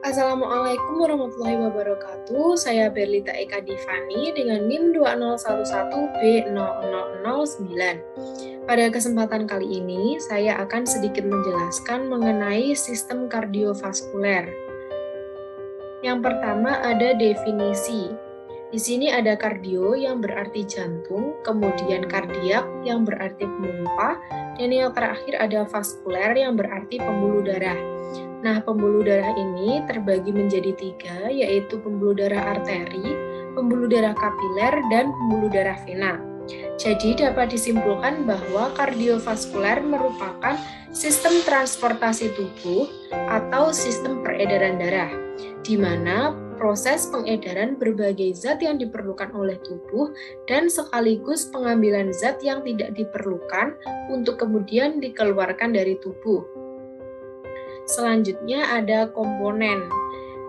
Assalamualaikum warahmatullahi wabarakatuh. Saya Berlita Eka Divani dengan NIM 2011B0009. Pada kesempatan kali ini, saya akan sedikit menjelaskan mengenai sistem kardiovaskuler. Yang pertama ada definisi. Di sini ada kardio yang berarti jantung, kemudian kardiak yang berarti pemompa, dan yang terakhir ada vaskuler yang berarti pembuluh darah. Nah, pembuluh darah ini terbagi menjadi 3, yaitu pembuluh darah arteri, pembuluh darah kapiler, dan pembuluh darah vena. Jadi dapat disimpulkan bahwa kardiovaskuler merupakan sistem transportasi tubuh atau sistem peredaran darah, di mana proses pengedaran berbagai zat yang diperlukan oleh tubuh dan sekaligus pengambilan zat yang tidak diperlukan untuk kemudian dikeluarkan dari tubuh. Selanjutnya ada komponen.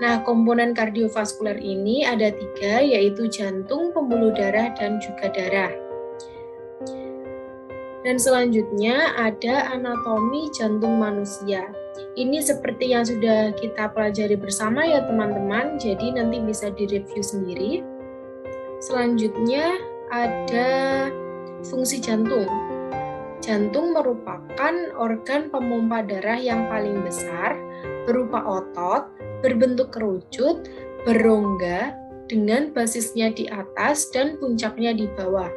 Nah, komponen kardiovaskuler ini ada 3, yaitu jantung, pembuluh darah, dan juga darah. Dan selanjutnya ada anatomi jantung manusia. Ini seperti yang sudah kita pelajari bersama ya teman-teman, jadi nanti bisa direview sendiri. Selanjutnya ada fungsi jantung. Jantung merupakan organ pemompa darah yang paling besar, berupa otot, berbentuk kerucut, berongga, dengan basisnya di atas dan puncaknya di bawah.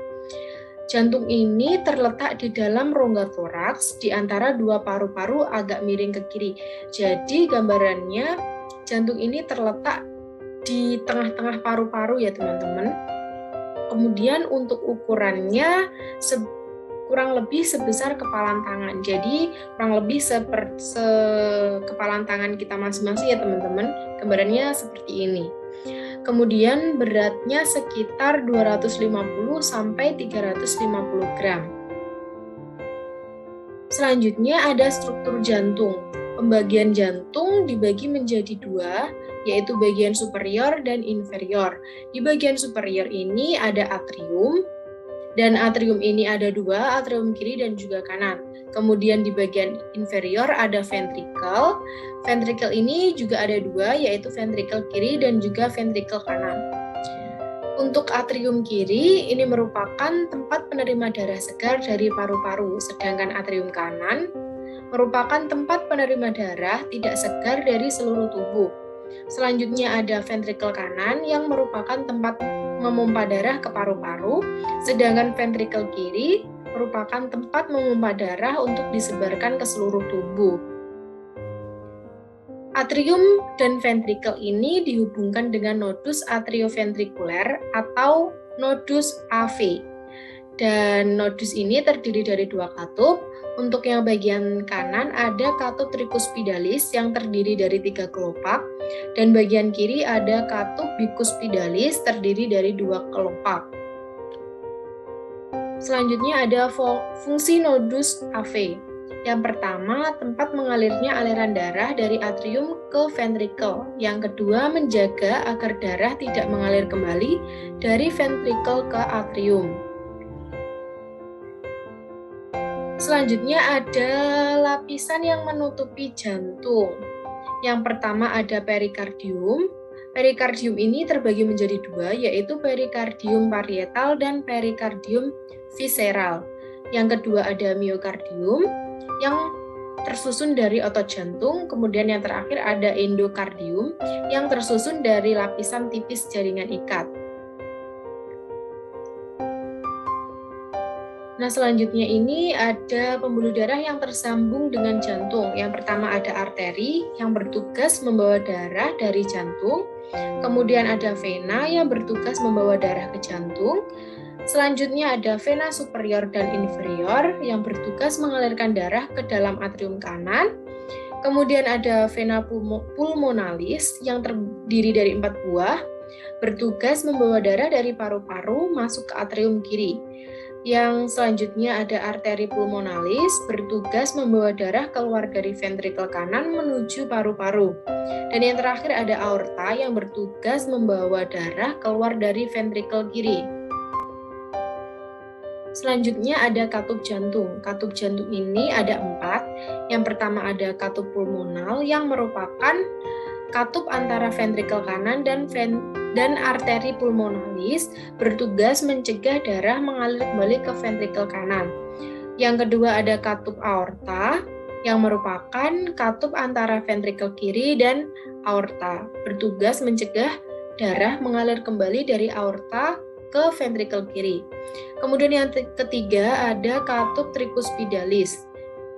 Jantung ini terletak di dalam rongga toraks di antara dua paru-paru agak miring ke kiri. Jadi gambarannya jantung ini terletak di tengah-tengah paru-paru ya teman-teman. Kemudian untuk ukurannya kurang lebih sebesar kepalan tangan. Jadi kurang lebih kepalan tangan kita masing-masing ya teman-teman. Gambarannya seperti ini. Kemudian beratnya sekitar 250 sampai 350 gram. Selanjutnya ada struktur jantung. Pembagian jantung dibagi menjadi 2, yaitu bagian superior dan inferior. Di bagian superior ini ada atrium, dan atrium ini ada 2, atrium kiri dan juga kanan. Kemudian di bagian inferior ada ventricle. Ventricle ini juga ada 2, yaitu ventricle kiri dan juga ventricle kanan. Untuk atrium kiri, ini merupakan tempat penerima darah segar dari paru-paru, sedangkan atrium kanan merupakan tempat penerima darah tidak segar dari seluruh tubuh. Selanjutnya ada ventricle kanan yang merupakan tempat memompa darah ke paru-paru, sedangkan ventricle kiri merupakan tempat memompa darah untuk disebarkan ke seluruh tubuh. Atrium dan ventricle ini dihubungkan dengan nodus atrioventrikuler atau nodus AV. Dan nodus ini terdiri dari 2 katup. Untuk yang bagian kanan ada katup tricuspidalis yang terdiri dari 3 kelopak, dan bagian kiri ada katup bicuspidalis terdiri dari 2 kelopak. Selanjutnya ada fungsi nodus AV. Yang pertama, tempat mengalirnya aliran darah dari atrium ke ventricle. Yang kedua, menjaga agar darah tidak mengalir kembali dari ventricle ke atrium. Selanjutnya ada lapisan yang menutupi jantung. Yang pertama ada perikardium. Perikardium ini terbagi menjadi 2, yaitu perikardium parietal dan perikardium visceral. Yang kedua ada miokardium yang tersusun dari otot jantung, kemudian yang terakhir ada endokardium yang tersusun dari lapisan tipis jaringan ikat. Nah, selanjutnya ini ada pembuluh darah yang tersambung dengan jantung. Yang pertama ada arteri yang bertugas membawa darah dari jantung. Kemudian ada vena yang bertugas membawa darah ke jantung. Selanjutnya ada vena superior dan inferior yang bertugas mengalirkan darah ke dalam atrium kanan. Kemudian ada vena pulmonalis yang terdiri dari 4 buah, bertugas membawa darah dari paru-paru masuk ke atrium kiri. Yang selanjutnya ada arteri pulmonalis, bertugas membawa darah keluar dari ventricle kanan menuju paru-paru. Dan yang terakhir ada aorta yang bertugas membawa darah keluar dari ventricle kiri. Selanjutnya ada katup jantung. Katup jantung ini ada 4. Yang pertama ada katup pulmonal yang merupakan katup antara ventrikel kanan dan arteri pulmonalis bertugas mencegah darah mengalir kembali ke ventrikel kanan. Yang kedua ada katup aorta, yang merupakan katup antara ventrikel kiri dan aorta, bertugas mencegah darah mengalir kembali dari aorta ke ventrikel kiri. Kemudian yang ketiga ada katup tricuspidalis.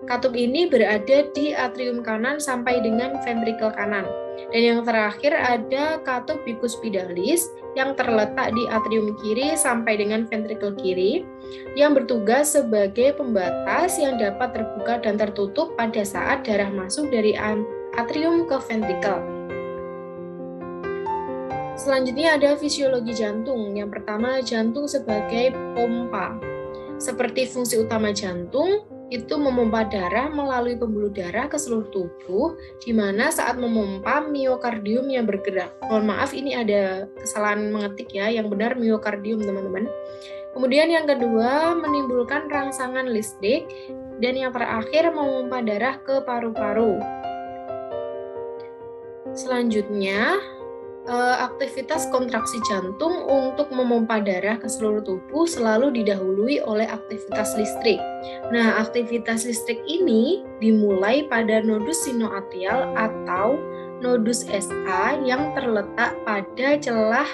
Katup ini berada di atrium kanan sampai dengan ventrikel kanan. Dan yang terakhir ada katup bicuspidalis yang terletak di atrium kiri sampai dengan ventrikel kiri, yang bertugas sebagai pembatas yang dapat terbuka dan tertutup pada saat darah masuk dari atrium ke ventrikel. Selanjutnya ada fisiologi jantung. Yang pertama, jantung sebagai pompa. Seperti fungsi utama jantung, itu memompa darah melalui pembuluh darah ke seluruh tubuh, di mana saat memompa miokardium yang bergerak. Mohon maaf, ini ada kesalahan mengetik ya, yang benar miokardium teman-teman. Kemudian yang kedua, menimbulkan rangsangan listrik, dan yang terakhir memompa darah ke paru-paru. Selanjutnya, aktivitas kontraksi jantung untuk memompa darah ke seluruh tubuh selalu didahului oleh aktivitas listrik. Nah, aktivitas listrik ini dimulai pada nodus sinoatrial atau nodus SA yang terletak pada celah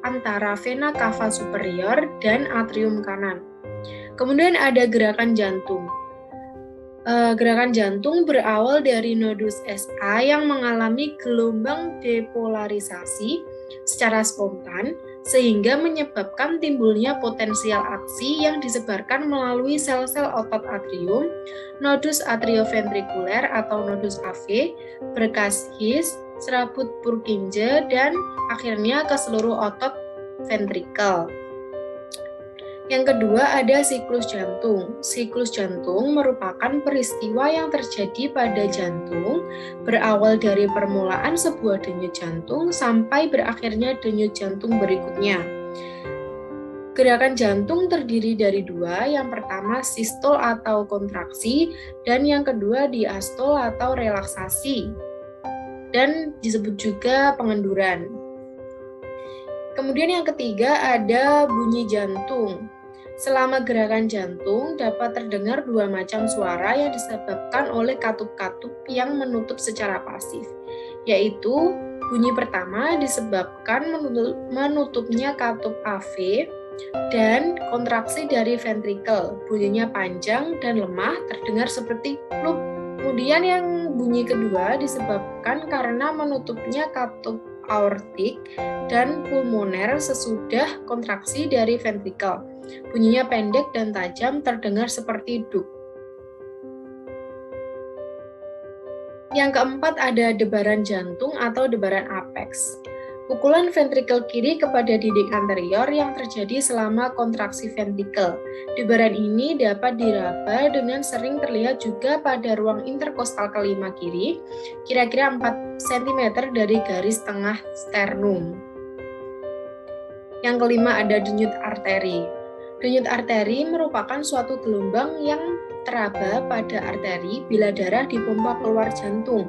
antara vena cava superior dan atrium kanan. Kemudian ada gerakan jantung. Gerakan jantung berawal dari nodus SA yang mengalami gelombang depolarisasi secara spontan sehingga menyebabkan timbulnya potensial aksi yang disebarkan melalui sel-sel otot atrium, nodus atrioventrikuler atau nodus AV, berkas His, serabut Purkinje, dan akhirnya ke seluruh otot ventrikel. Yang kedua ada siklus jantung. Siklus jantung merupakan peristiwa yang terjadi pada jantung, berawal dari permulaan sebuah denyut jantung sampai berakhirnya denyut jantung berikutnya. Gerakan jantung terdiri dari dua, yang pertama sistol atau kontraksi, dan yang kedua diastol atau relaksasi, dan disebut juga pengenduran. Kemudian yang ketiga ada bunyi jantung. Selama gerakan jantung dapat terdengar dua macam suara yang disebabkan oleh katup-katup yang menutup secara pasif, yaitu bunyi pertama disebabkan menutupnya katup AV dan kontraksi dari ventrikel. Bunyinya panjang dan lemah, terdengar seperti plup. Kemudian yang bunyi kedua disebabkan karena menutupnya katup aortik dan pulmoner sesudah kontraksi dari ventrikel. Bunyinya pendek dan tajam, terdengar seperti duk. Yang keempat ada debaran jantung atau debaran apex. Pukulan ventrikel kiri kepada dinding anterior yang terjadi selama kontraksi ventrikel. Debaran ini dapat diraba dengan sering terlihat juga pada ruang interkostal kelima kiri, kira-kira 4 cm dari garis tengah sternum. Yang kelima ada denyut arteri. Denyut arteri merupakan suatu gelombang yang teraba pada arteri bila darah dipompa keluar jantung.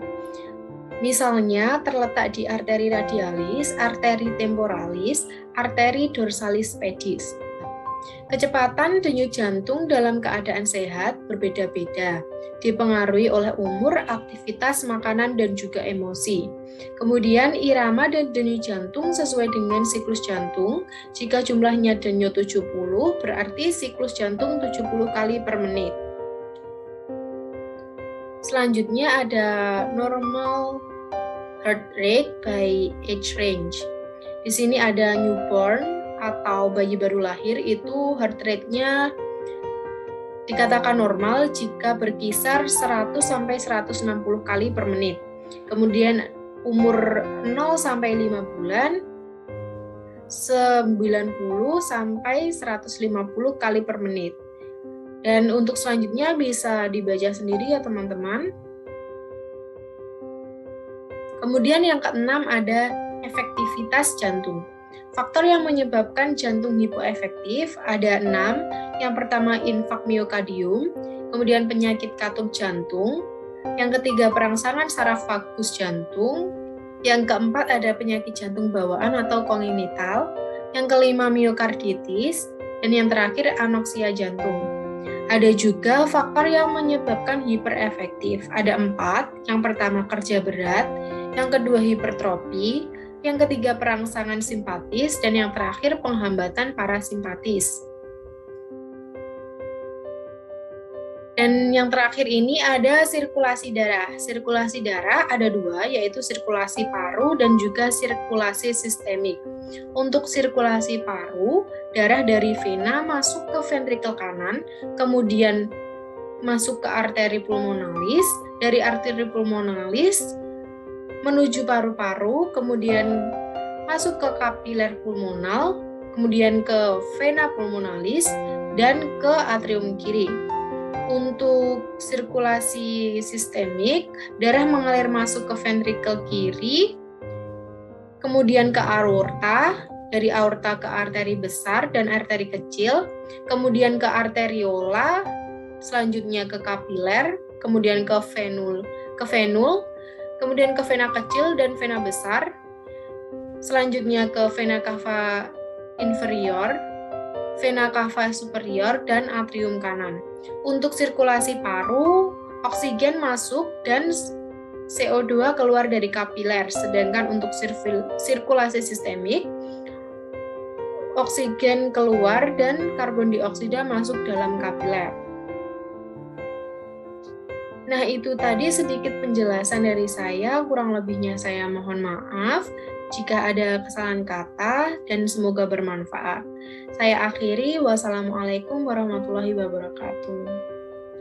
Misalnya terletak di arteri radialis, arteri temporalis, arteri dorsalis pedis. Kecepatan denyut jantung dalam keadaan sehat berbeda-beda, dipengaruhi oleh umur, aktivitas, makanan, dan juga emosi. Kemudian irama dan denyut jantung sesuai dengan siklus jantung. Jika jumlahnya denyut 70, berarti siklus jantung 70 kali per menit. Selanjutnya ada normal heart rate by age range. Di sini ada newborn atau bayi baru lahir, itu heart rate-nya dikatakan normal jika berkisar 100 sampai 160 kali per menit. Kemudian umur 0 sampai 5 bulan 90 sampai 150 kali per menit. Dan untuk selanjutnya bisa dibaca sendiri ya teman-teman. Kemudian yang keenam ada efektivitas jantung. Faktor yang menyebabkan jantung hipoefektif ada 6. Yang pertama infak miokardium, kemudian penyakit katup jantung, yang ketiga perangsangan saraf vagus jantung, Yang keempat ada penyakit jantung bawaan atau kongenital. Yang kelima miokarditis. Dan yang terakhir anoksia jantung. Ada juga faktor yang menyebabkan hiperefektif. Ada 4. Yang pertama kerja berat. Yang kedua hipertrofi. Yang ketiga perangsangan simpatis. Dan yang terakhir penghambatan parasimpatis. Dan yang terakhir ini ada sirkulasi darah. Sirkulasi darah ada 2, yaitu sirkulasi paru dan juga sirkulasi sistemik. Untuk sirkulasi paru, darah dari vena masuk ke ventrikel kanan, kemudian masuk ke arteri pulmonalis, dari arteri pulmonalis menuju paru-paru, kemudian masuk ke kapiler pulmonal, kemudian ke vena pulmonalis, dan ke atrium kiri. Untuk sirkulasi sistemik, darah mengalir masuk ke ventrikel kiri, kemudian ke aorta, dari aorta ke arteri besar dan arteri kecil, kemudian ke arteriola, selanjutnya ke kapiler, kemudian ke venul, kemudian ke vena kecil dan vena besar, selanjutnya ke vena cava inferior, vena cava superior, dan atrium kanan. Untuk sirkulasi paru, oksigen masuk dan CO2 keluar dari kapiler, sedangkan untuk sirkulasi sistemik, oksigen keluar dan karbon dioksida masuk dalam kapiler. Nah, itu tadi sedikit penjelasan dari saya, kurang lebihnya saya mohon maaf jika ada kesalahan kata dan semoga bermanfaat. Saya akhiri, wassalamualaikum warahmatullahi wabarakatuh.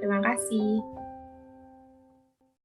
Terima kasih.